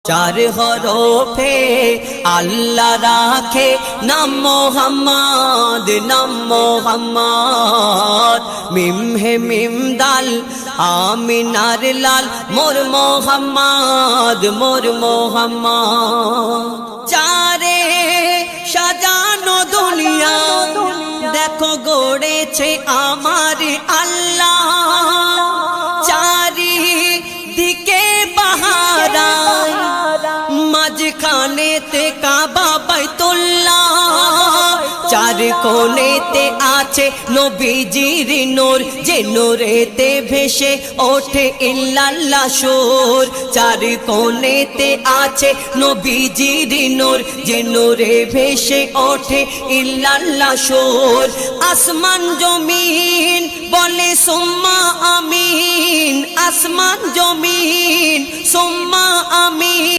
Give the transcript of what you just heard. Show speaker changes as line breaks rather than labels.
চার হরফে আল্লাহ রাখে নাম মোহাম্মদ, নাম মোহাম্মদ। মিম হে মিম দাল আমিনার লাল মোর মোহাম্মদ, মোর মোহাম্মদ। চারে সাজানো দুনিয়া দেখো গড়েছে আমার আল্লাহ, চারি দিকে বাহারায় মাঝখানেতে কাবা বাইতুল্লাহ, চার কোণেতে আছে নবীজির নূর, যে নূরেতে ভেসে ওঠে ইল্লাল্লাহ সুর। চার কোণেতে আছে নবীজির নূর, যে নূরে ভেসে ওঠে ইল্লাল্লাহ সুর। আসমান জমিন বলে সুম্মা আমিন, আসমান জমিন সুম্মা আমিন।